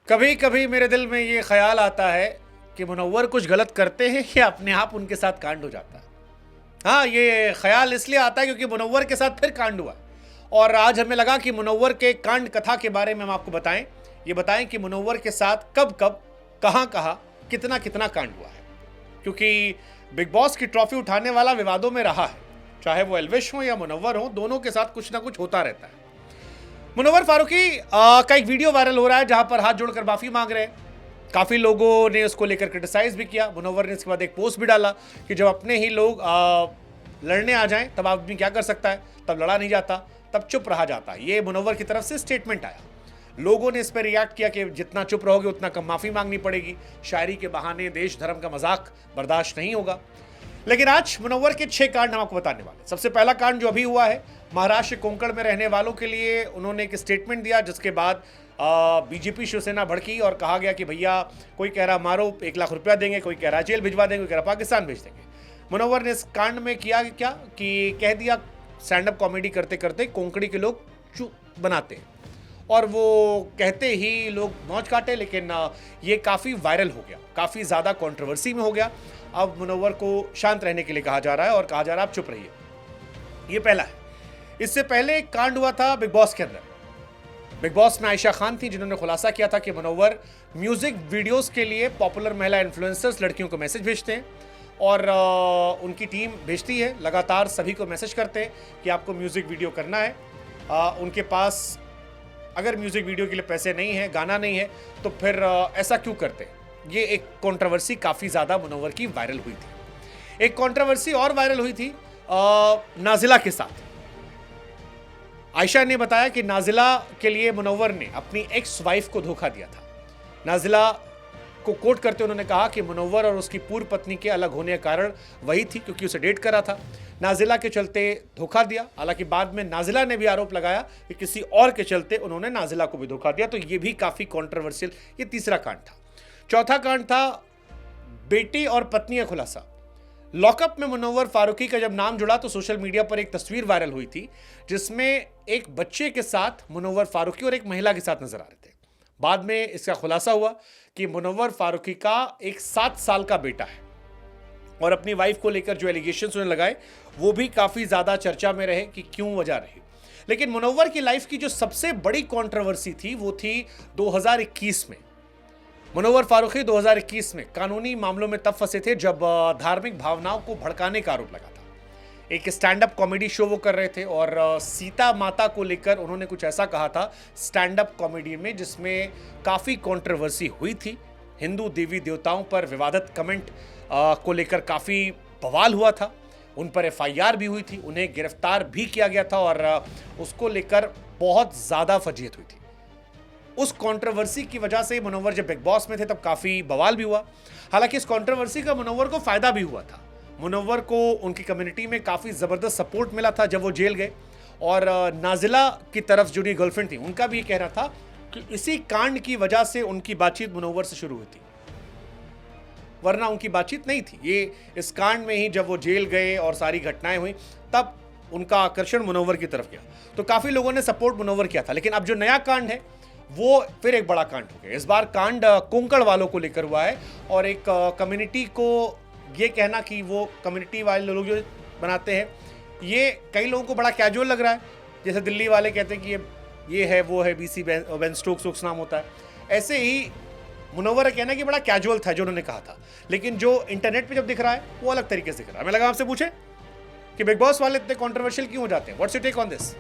कभी कभी मेरे दिल में ये ख्याल आता है कि मुनव्वर कुछ गलत करते हैं या अपने आप उनके साथ कांड हो जाता है। हाँ, ये ख्याल इसलिए आता है क्योंकि मुनव्वर के साथ फिर कांड हुआ और आज हमें लगा कि मुनव्वर के कांड कथा के बारे में हम आपको बताएं। ये बताएं कि मुनव्वर के साथ कब कब, कहाँ कहाँ, कितना कितना कांड हुआ है, क्योंकि बिग बॉस की ट्रॉफी उठाने वाला विवादों में रहा है। चाहे वो एल्विश हो या मुनव्वर हो, दोनों के साथ कुछ ना कुछ होता रहता है। मुनव्वर फारूकी का एक वीडियो वायरल हो रहा है जहां पर हाथ जोड़कर माफी मांग रहे हैं। काफी लोगों ने उसको लेकर क्रिटिसाइज भी किया। मुनव्वर ने इसके बाद एक पोस्ट भी डाला कि जब अपने ही लोग लड़ने आ जाएं तब आदमी क्या कर सकता है, तब लड़ा नहीं जाता, तब चुप रहा जाता है। ये मुनव्वर की तरफ से स्टेटमेंट आया। लोगों ने इस पर रिएक्ट किया कि जितना चुप रहोगे उतना कम माफी मांगनी पड़ेगी, शायरी के बहाने देश धर्म का मजाक बर्दाश्त नहीं होगा। लेकिन आज मुनव्वर के 6 कांड हम आपको बताने वाले। सबसे पहला कांड जो अभी हुआ है, महाराष्ट्र कोंकण में रहने वालों के लिए उन्होंने एक स्टेटमेंट दिया, जिसके बाद बीजेपी शिवसेना भड़की और कहा गया कि भैया कोई कह रहा मारो 1 लाख रुपया देंगे, कोई कह रहा जेल भिजवा देंगे, कोई कह रहा पाकिस्तान भेज देंगे। मुनव्वर ने इस कांड में किया क्या कि कह दिया स्टैंड अप कॉमेडी करते करते कोंकणी के लोग चुप बनाते हैं, और वो कहते ही लोग मौज काटे। लेकिन ये काफ़ी वायरल हो गया, काफ़ी ज़्यादा कंट्रोवर्सी में हो गया। अब मुनव्वर को शांत रहने के लिए कहा जा रहा है और कहा जा रहा है आप चुप रहिए। ये पहला है। इससे पहले एक कांड हुआ था बिग बॉस के अंदर। बिग बॉस में आयशा खान थी जिन्होंने खुलासा किया था कि मुनव्वर म्यूजिक वीडियोस के लिए पॉपुलर महिला इन्फ्लुएंसर्स लड़कियों को मैसेज भेजते हैं और उनकी टीम भेजती है, लगातार सभी को मैसेज करते हैं कि आपको म्यूजिक वीडियो करना है। उनके पास अगर म्यूजिक वीडियो के लिए पैसे नहीं है, गाना नहीं है, तो फिर ऐसा क्यों करते हैं। ये एक कंट्रोवर्सी काफ़ी ज़्यादा मुनव्वर की वायरल हुई थी। एक कंट्रोवर्सी और वायरल हुई थी नाजिला के साथ। आयशा ने बताया कि नाजिला के लिए मुनव्वर ने अपनी एक्स वाइफ को धोखा दिया था। नाजिला को कोट करते उन्होंने कहा कि मुनव्वर और उसकी पूर्व पत्नी के अलग होने का कारण वही थी क्योंकि उसे डेट करा था। नाजिला के चलते धोखा दिया। हालांकि बाद में नाजिला ने भी आरोप लगाया कि किसी और के चलते उन्होंने नाजिला को भी धोखा दिया। तो ये भी काफ़ी कॉन्ट्रोवर्शियल। ये तीसरा कांड था। चौथा कांड था बेटी और पत्नी का खुलासा। लॉकअप में मुनव्वर फारूकी का जब नाम जुड़ा तो सोशल मीडिया पर एक तस्वीर वायरल हुई थी जिसमें एक बच्चे के साथ मुनव्वर फारूकी और एक महिला के साथ नजर आ रहे थे। बाद में इसका खुलासा हुआ कि मुनव्वर फारूकी का एक 7 साल का बेटा है और अपनी वाइफ को लेकर जो एलिगेशंस उन्होंने लगाए वो भी काफ़ी ज़्यादा चर्चा में रहे कि क्यों वजह रही। लेकिन मुनव्वर की लाइफ की जो सबसे बड़ी कंट्रोवर्सी थी वो थी 2021 में। मुनव्वर फारूकी 2021 में कानूनी मामलों में तब फंसे थे जब धार्मिक भावनाओं को भड़काने का आरोप लगा था। एक स्टैंड अप कॉमेडी शो वो कर रहे थे और सीता माता को लेकर उन्होंने कुछ ऐसा कहा था स्टैंड अप कॉमेडी में जिसमें काफ़ी कंट्रोवर्सी हुई थी। हिंदू देवी देवताओं पर विवादित कमेंट को लेकर काफ़ी बवाल हुआ था। उन पर FIR भी हुई थी, उन्हें गिरफ्तार भी किया गया था और उसको लेकर बहुत ज़्यादा फजीहत हुई थी। उस कंट्रोवर्सी की वजह से मुनव्वर जब बिग बॉस में थे तब काफ़ी बवाल भी हुआ। हालांकि इस कंट्रोवर्सी का मुनव्वर को फ़ायदा भी हुआ था। मुनव्वर को उनकी कम्युनिटी में काफ़ी ज़बरदस्त सपोर्ट मिला था जब वो जेल गए। और नाजिला की तरफ जो गर्लफ्रेंड थी उनका भी ये कहना था कि इसी कांड की वजह से उनकी बातचीत मुनव्वर से शुरू हुई थी, वरना उनकी बातचीत नहीं थी। ये इस कांड में ही जब वो जेल गए और सारी घटनाएं हुई तब उनका आकर्षण मुनव्वर की तरफ गया। तो काफ़ी लोगों ने सपोर्ट मुनव्वर किया था। लेकिन अब जो नया कांड है वो फिर एक बड़ा कांड हो गया। इस बार कांड कोंकण वालों को लेकर हुआ है और एक कम्युनिटी को ये कहना कि वो कम्युनिटी वाले लोग जो बनाते हैं, ये कई लोगों को बड़ा कैजुअल लग रहा है। जैसे दिल्ली वाले कहते हैं कि ये है वो है, BC बेन स्टोक्स नाम होता है। ऐसे ही मुनव्वर का कहना कि बड़ा कैजुअल था जो उन्होंने कहा था, लेकिन जो इंटरनेट पे जब दिख रहा है वो अलग तरीके से दिख रहा है। मैं लगा आपसे पूछे कि बिग बॉस वाले इतने कॉन्ट्रोवर्शियल क्यों हो जाते हैं। What's your take on this?